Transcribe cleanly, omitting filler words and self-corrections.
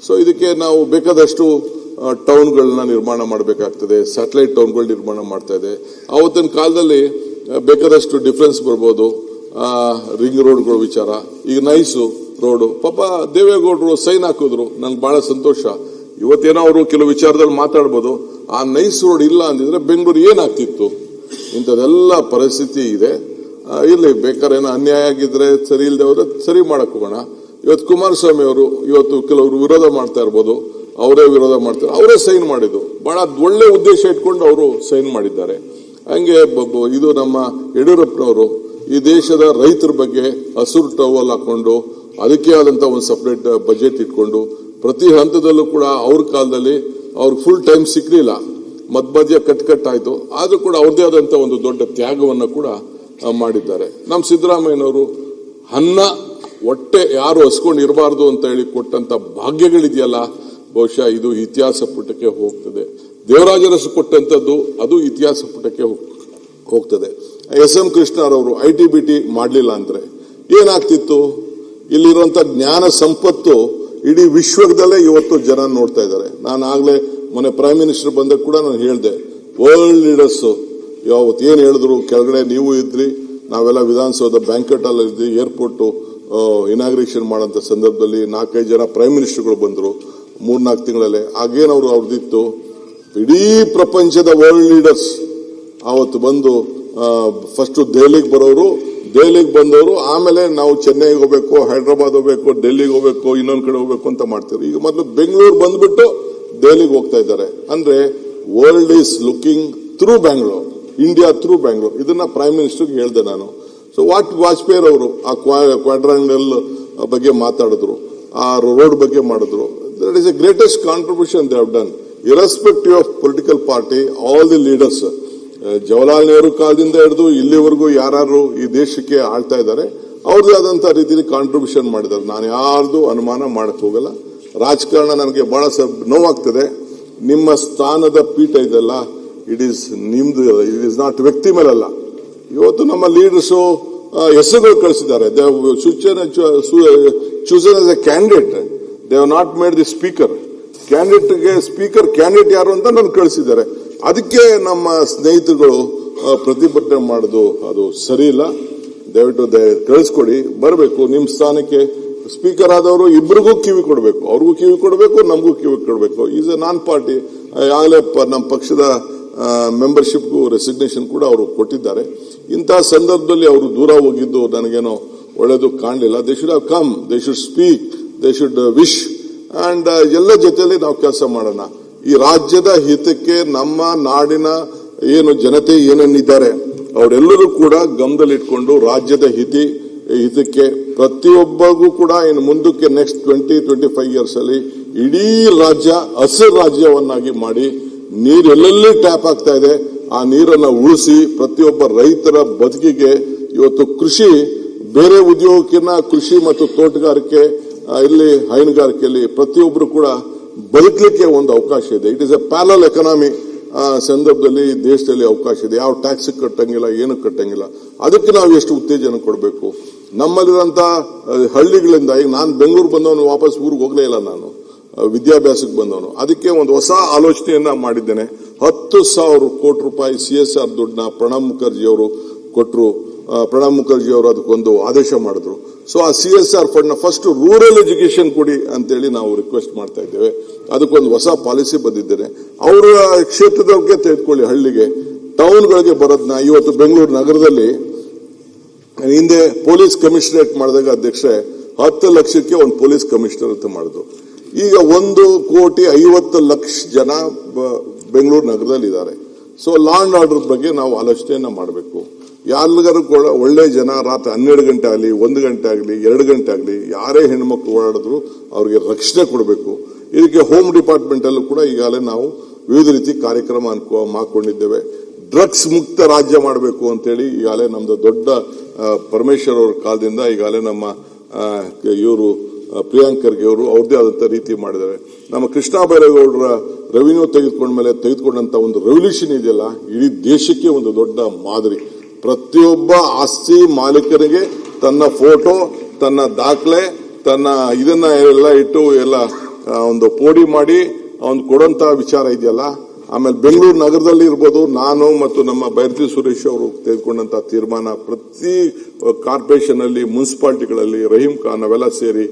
So ಇದಕ್ಕೆ ನಾವು ಬೇಕಾದಷ್ಟು ಟೌನ್ಗಳನ್ನ ನಿರ್ಮಾಣ ಮಾಡಬೇಕಾಗ್ತದೆ, ಸ್ಯಾಟಲೈಟ್ ಟೌನ್ಗಳು ನಿರ್ಮಾಣ ಮಾಡ್ತಾ ಇದೆ. ಆವತ್ತಿನ ಕಾಲದಲ್ಲಿ ಬೇಕಾದಷ್ಟು ಡಿಫರೆನ್ಸ್ ಬರ್ಬೋದು, ರಿಂಗ್ ರೋಡ್ಗಳು ವಿಚಾರ. ಈಗ ನೈಸು ರೋಡು, ಪಾಪ ದೇವೇಗೌಡರು ಸೈನ್ ಹಾಕಿದ್ರು, ನನ್ಗೆ ಬಹಳ ಸಂತೋಷ. ಇವತ್ತೇನೋ ಅವರು ಕೆಲವು ವಿಚಾರದಲ್ಲಿ ಮಾತಾಡ್ಬೋದು. ಆ ನೈಸ್ ರೋಡ್ ಇಲ್ಲ ಅಂದಿದ್ರೆ ಬೆಂಗಳೂರು ಏನಾಗ್ತಿತ್ತು? ಇಂಥದೆಲ್ಲ ಪರಿಸ್ಥಿತಿ ಇದೆ. ಇಲ್ಲಿ ಬೇಕಾರೇನೋ ಅನ್ಯಾಯ ಆಗಿದ್ರೆ, ಸರಿ ಇಲ್ಲದೆ ಹೋದ್ರೆ ಸರಿ ಮಾಡಕ್ ಹೋಗೋಣ. ಇವತ್ತು ಕುಮಾರಸ್ವಾಮಿ ಅವರು ಇವತ್ತು ಕೆಲವರು ವಿರೋಧ ಮಾಡ್ತಾ ಇರ್ಬೋದು, ಅವರೇ ವಿರೋಧ ಮಾಡ್ತಾರೆ, ಅವರೇ ಸೈನ್ ಮಾಡಿದ್ದು. ಬಹಳ ಒಳ್ಳೆ ಉದ್ದೇಶ ಇಟ್ಕೊಂಡು ಅವರು ಸೈನ್ ಮಾಡಿದ್ದಾರೆ. ಹಂಗೆ ಇದು ನಮ್ಮ ಯಡಿಯೂರಪ್ಪನವರು ಈ ದೇಶದ ರೈತರ ಬಗ್ಗೆ ಹಸಿರು ಟವಲ್ ಹಾಕೊಂಡು ಅದಕ್ಕೆ ಆದಂತ ಒಂದು ಸಪರೇಟ್ ಬಜೆಟ್ ಇಟ್ಕೊಂಡು ಪ್ರತಿ ಹಂತದಲ್ಲೂ ಕೂಡ ಅವ್ರ ಕಾಲದಲ್ಲಿ ಅವ್ರಿಗೆ ಫುಲ್ ಟೈಮ್ ಸಿಕ್ಲಿಲ್ಲ, ಮಧ್ಯ ಕಟ್ಟಾಯ್ತು. ಆದ್ರೂ ಕೂಡ ಅವ್ರದೇ ಆದಂತ ಒಂದು ದೊಡ್ಡ ತ್ಯಾಗವನ್ನು ಕೂಡ ಮಾಡಿದ್ದಾರೆ. ನಮ್ಮ ಸಿದ್ದರಾಮಯ್ಯನವರು ಅನ್ನ ಹೊಟ್ಟೆ ಯಾರು ಹಸ್ಕೊಂಡು ಇರಬಾರ್ದು ಅಂತ ಹೇಳಿ ಕೊಟ್ಟಂತ ಭಾಗ್ಯಗಳಿದೆಯಲ್ಲ, ಬಹುಶಃ ಇದು ಇತಿಹಾಸ ಪುಟಕ್ಕೆ ಹೋಗ್ತದೆ. ದೇವರಾಜರಸು ಕೊಟ್ಟಂತದ್ದು ಅದು ಇತಿಹಾಸ ಪುಟಕ್ಕೆ ಹೋಗ್ತದೆ. ಎಸ್.ಎಂ. ಕೃಷ್ಣರವರು ITBT ಮಾಡಲಿಲ್ಲ ಅಂದ್ರೆ ಏನಾಗ್ತಿತ್ತು? ಇಲ್ಲಿರುವಂತ ಜ್ಞಾನ ಸಂಪತ್ತು ಇಡೀ ವಿಶ್ವದಲ್ಲೇ ಇವತ್ತು ಜನ ನೋಡ್ತಾ ಇದ್ದಾರೆ. ನಾನು ಆಗ್ಲೇ ಮೊನ್ನೆ ಪ್ರೈಮ್ ಮಿನಿಸ್ಟರ್ ಬಂದಾಗ ಕೂಡ ನಾನು ಹೇಳಿದೆ, ವರ್ಲ್ಡ್ ಲೀಡರ್ಸ್ ಯಾವತ್ತು ಏನ್ ಹೇಳಿದ್ರು, ಕೆಳಗಡೆ ನೀವು ಇದ್ರಿ, ನಾವೆಲ್ಲ ವಿಧಾನಸೌಧ ಬ್ಯಾಂಕೆಟ್ ಅಲ್ಲಿ ಇದ್ವಿ, ಏರ್ಪೋರ್ಟ್ ಇನಾಗ್ರೇಷನ್ ಮಾಡೋಂಥ ಸಂದರ್ಭದಲ್ಲಿ 4-5 ಜನ ಪ್ರೈಮ್ ಮಿನಿಸ್ಟರ್ಗಳು ಬಂದ್ರು 3-4 ತಿಂಗಳಲ್ಲೇ. ಆಗೇನವರು ಅವ್ರದ್ದಿತ್ತು, ಇಡೀ ಪ್ರಪಂಚದ ವರ್ಲ್ಡ್ ಲೀಡರ್ಸ್ ಅವತ್ತು ಬಂದು ಫಸ್ಟ್ ದೆಹಲಿಗೆ ಬರೋರು, ದೆಹಲಿಗೆ ಬಂದವರು ಆಮೇಲೆ ನಾವು ಚೆನ್ನೈಗೆ ಹೋಗ್ಬೇಕು, ಹೈದರಾಬಾದ್ ಹೋಗ್ಬೇಕು, ಡೆಲ್ಲಿಗೆ ಹೋಗ್ಬೇಕು, ಇನ್ನೊಂದ್ ಕಡೆ ಹೋಗ್ಬೇಕು ಅಂತ ಮಾಡ್ತೀವಿ. ಈಗ ಮೊದಲು ಬೆಂಗಳೂರು ಬಂದ್ಬಿಟ್ಟು ದೆಹಲಿಗೆ ಹೋಗ್ತಾ ಇದ್ದಾರೆ. ಅಂದ್ರೆ world is looking through Bangalore, India through Bangalore. ಇದನ್ನ ಪ್ರೈಮ್ ಮಿನಿಸ್ಟರ್ಗೆ ಹೇಳಿದೆ ನಾನು. ಸೊ ವಾಜಪೇಯಿ ಅವರು ಆ ಕ್ವಾಡ್ರಾಂಗಲ್ ಬಗ್ಗೆ ಮಾತಾಡಿದ್ರು, ಆ ರೋಡ್ ಬಗ್ಗೆ ಮಾಡಿದ್ರು. That is A greatest contribution they have done, irrespective of political party. All the leaders, Jawaharlal Nehru ಕಾಲದಿಂದ ಹಿಡಿದು ಇಲ್ಲಿವರೆಗೂ ಯಾರು ಈ ದೇಶಕ್ಕೆ ಆಳ್ತಾ ಇದ್ದಾರೆ, ಅವ್ರದೇ ಆದಂತ ರೀತಿಯಲ್ಲಿ ಕಾಂಟ್ರಿಬ್ಯೂಷನ್ ಮಾಡಿದ್ದಾರೆ. ನಾನು ಯಾರ್ದು ಅನುಮಾನ ಮಾಡಕ್ ಹೋಗಲ್ಲ. ರಾಜಕಾರಣ ನನಗೆ ಬಹಳ ನೋವಾಗ್ತದೆ. ನಿಮ್ಮ ಸ್ಥಾನದ ಪೀಠ ಇದೆಲ್ಲ, ಇಟ್ ಈಸ್ ನಿಮ್ದು, ಇಟ್ ಈಸ್ ನಾಟ್ ವ್ಯಕ್ತಿ ಮೇಲಲ್ಲ. ಇವತ್ತು ನಮ್ಮ ಲೀಡರ್ಸು ಹೆಸರುಗಳು ಕಳಿಸಿದ್ದಾರೆ. They chosen as a candidate, they have not made the speaker. ಕ್ಯಾಂಡಿಡೇಟ್ಗೆ ಸ್ಪೀಕರ್ ಕ್ಯಾಂಡಿಡೇಟ್ ಯಾರು ಅಂತ ನಾನು ಕಳಿಸಿದ್ದಾರೆ. ಅದಕ್ಕೆ ನಮ್ಮ ಸ್ನೇಹಿತರುಗಳು ಪ್ರತಿಭಟನೆ ಮಾಡೋದು ಅದು ಸರಿ ಇಲ್ಲ. ದಯವಿಟ್ಟು ಕಳಿಸ್ಕೊಡಿ, ಬರಬೇಕು ನಿಮ್ಮ ಸ್ಥಾನಕ್ಕೆ. ಸ್ಪೀಕರ್ ಆದವರು ಇಬ್ಬರಿಗೂ ಕಿವಿ ಕೊಡಬೇಕು, ಅವ್ರಿಗೂ ಕಿವಿ ಕೊಡಬೇಕು, ನಮಗೂ ಕಿವಿ ಕೊಡಬೇಕು. Is A non party. ಆಗಲೇ ನಮ್ಮ ಪಕ್ಷದ ಮೆಂಬರ್ಶಿಪ್ಗೂ ರೆಸಿಗ್ನೇಷನ್ ಕೂಡ ಅವರು ಕೊಟ್ಟಿದ್ದಾರೆ. ಇಂತಹ ಸಂದರ್ಭದಲ್ಲಿ ಅವರು ದೂರ ಹೋಗಿದ್ದು ನನಗೇನೋ ಒಳ್ಳೆಯದು ಕಾಣಲಿಲ್ಲ. They should have come, they should speak, they should wish and ಎಲ್ಲ ಜೊತೆಯಲ್ಲಿ ನಾವು ಕೆಲಸ ಮಾಡೋಣ. ಈ ರಾಜ್ಯದ ಹಿತಕ್ಕೆ, ನಮ್ಮ ನಾಡಿನ ಏನು ಜನತೆ ಏನೇನಿದ್ದಾರೆ ಅವರೆಲ್ಲರೂ ಕೂಡ ಗಮನದಲ್ಲಿಟ್ಕೊಂಡು ರಾಜ್ಯದ ಹಿತಕ್ಕೆ ಪ್ರತಿಯೊಬ್ಬರಿಗೂ ಕೂಡ ಇನ್ನು ಮುಂದಕ್ಕೆ ನೆಕ್ಸ್ಟ್ 20-25 ಇಯರ್ಸ್ ಅಲ್ಲಿ ಇಡೀ ರಾಜ್ಯ ಹಸಿರು ರಾಜ್ಯವನ್ನಾಗಿ ಮಾಡಿ, ನೀರು ಎಲ್ಲೆಲ್ಲಿ ಟ್ಯಾಪ್ ಆಗ್ತಾ ಇದೆ ಆ ನೀರನ್ನ ಉಳಿಸಿ ಪ್ರತಿಯೊಬ್ಬ ರೈತರ ಬದುಕಿಗೆ ಇವತ್ತು ಕೃಷಿ ಬೇರೆ ಉದ್ಯೋಗಕ್ಕಿಂತ ಕೃಷಿ ಮತ್ತು ತೋಟಗಾರಿಕೆ ಇಲ್ಲಿ ಹೈನುಗಾರಿಕೆಯಲ್ಲಿ ಪ್ರತಿಯೊಬ್ಬರು ಕೂಡ ಬದುಕಲಿಕ್ಕೆ ಒಂದು ಅವಕಾಶ ಇದೆ. It is A parallel economy ಸಂದರ್ಭದಲ್ಲಿ ದೇಶದಲ್ಲಿ ಅವಕಾಶ ಇದೆ. ಯಾವ ಟ್ಯಾಕ್ಸ್ ಕಟ್ಟಂಗಿಲ್ಲ, ಏನು ಕಟ್ಟಂಗಿಲ್ಲ. ಅದಕ್ಕೆ ನಾವು ಎಷ್ಟು ಉತ್ತೇಜನ ಕೊಡಬೇಕು. ನಮ್ಮಲ್ಲಿರುವಂತ ಹಳ್ಳಿಗಳಿಂದ, ಈಗ ನಾನು ಬೆಂಗಳೂರು ಬಂದವನು ವಾಪಸ್ ಊರಿಗೆ ಹೋಗಲೇ ಇಲ್ಲ, ನಾನು ವಿದ್ಯಾಭ್ಯಾಸಕ್ಕೆ ಬಂದವನು. ಅದಕ್ಕೆ ಒಂದು ಹೊಸ ಆಲೋಚನೆಯನ್ನ ಮಾಡಿದ್ದೇನೆ. 10,000 ಕೋಟಿ ರೂಪಾಯಿ CSR ದುಡ್ಡನ್ನ ಪ್ರಣಬ್ ಮುಖರ್ಜಿ ಅವರು ಕೊಟ್ಟರು. ಪ್ರಣಬ್ ಮುಖರ್ಜಿ ಅವರು ಅದಕ್ಕೊಂದು ಆದೇಶ ಮಾಡಿದ್ರು. ಸೊ ಆ CSR ಫಂಡ್ ನ ಫಸ್ಟ್ ರೂರಲ್ ಎಜುಕೇಶನ್ ಕೊಡಿ ಅಂತೇಳಿ ನಾವು ರಿಕ್ವೆಸ್ಟ್ ಮಾಡ್ತಾ ಇದ್ದೇವೆ. ಅದಕ್ಕೊಂದು ಹೊಸ ಪಾಲಿಸಿ ಬಂದಿದ್ದೇನೆ. ಅವರ ಕ್ಷೇತ್ರದವ್ರಿಗೆ ತೆಗೆದುಕೊಳ್ಳಿ, ಹಳ್ಳಿಗೆ ಟೌನ್ಗಳಿಗೆ ಬರೋದನ್ನ. ಇವತ್ತು ಬೆಂಗಳೂರು ನಗರದಲ್ಲಿ ಹಿಂದೆ ಪೊಲೀಸ್ ಕಮಿಷನರೇಟ್ ಮಾಡಿದಾಗ ಅಧ್ಯಕ್ಷರೇ 10 ಲಕ್ಷಕ್ಕೆ ಒಂದು ಪೊಲೀಸ್ ಕಮಿಷನರ್ ಅಂತ ಮಾಡಿದ್ರು. ಈಗ 1,50,00,000 ಜನ ಬೆಂಗಳೂರು ನಗರದಲ್ಲಿ ಇದ್ದಾರೆ. ಸೊ ಲಾ ಅಂಡ್ ಆರ್ಡರ್ ಬಗ್ಗೆ ನಾವು ಆಲೋಚನೆಯನ್ನ ಮಾಡಬೇಕು. ಯಾರಿಗಾರು ಒಳ್ಳೆ ಜನ ರಾತ್ರಿ 12 ಗಂಟೆ ಆಗಲಿ, 1 ಗಂಟೆ ಆಗಲಿ, 2 ಗಂಟೆ ಆಗಲಿ, ಯಾರೇ ಹೆಣ್ಮಕ್ಳು ಓಡಾಡಿದ್ರು ಅವ್ರಿಗೆ ರಕ್ಷಣೆ ಕೊಡಬೇಕು. ಇದಕ್ಕೆ ಹೋಮ್ ಡಿಪಾರ್ಟ್ಮೆಂಟ್ ಅಲ್ಲೂ ಕೂಡ ಈಗಾಗಲೇ ನಾವು ವಿವಿಧ ರೀತಿ ಕಾರ್ಯಕ್ರಮ ಹಾಕೊಂಡಿದ್ದೇವೆ. ಡ್ರಗ್ಸ್ ಮುಕ್ತ ರಾಜ್ಯ ಮಾಡಬೇಕು ಅಂತೇಳಿ ಈಗಾಗಲೇ ನಮ್ದು ದೊಡ್ಡ ಪರಮೇಶ್ವರ್ ಅವ್ರ ಕಾಲದಿಂದ ಈಗಾಗಲೇ ನಮ್ಮ ಇವರು ಪ್ರಿಯಾಂಕ್ ಖರ್ಗೆ ಅವರು ಅವ್ರದೇ ಆದಂತ ರೀತಿ ಮಾಡಿದ್ದಾರೆ. ನಮ್ಮ ಕೃಷ್ಣ ಬೈರೇಗೌಡರ ರೆವಿನ್ಯೂ ತೆಗೆದುಕೊಂಡಂತ ಒಂದು ರೆವಲ್ಯೂಷನ್ ಇದೆಯಲ್ಲ, ಇಡೀ ದೇಶಕ್ಕೆ ಒಂದು ದೊಡ್ಡ ಮಾದರಿ. ಪ್ರತಿಯೊಬ್ಬ ಆಸ್ತಿ ಮಾಲೀಕರಿಗೆ ತನ್ನ ಫೋಟೋ, ತನ್ನ ದಾಖಲೆ, ತನ್ನ ಇದನ್ನ ಎಲ್ಲ ಇಟ್ಟು ಎಲ್ಲ ಒಂದು ಪೋಡಿ ಮಾಡಿ ಒಂದು ಕೊಡುವಂತ ವಿಚಾರ ಇದೆಯಲ್ಲ. ಆಮೇಲೆ ಬೆಂಗಳೂರು ನಗರದಲ್ಲಿ ಇರ್ಬೋದು, ನಾನು ಮತ್ತು ನಮ್ಮ ಬೈರತಿ ಸುರೇಶ್ ಅವರು ತೆಗೆದುಕೊಂಡಂತ ತೀರ್ಮಾನ ಪ್ರತಿ ಕಾರ್ಪೊರೇಷನ್ ಅಲ್ಲಿ, ಮುನ್ಸಿಪಾಲಿಟಿಗಳಲ್ಲಿ, ರಹೀಂ ಖಾನ್ ಅವೆಲ್ಲ ಸೇರಿ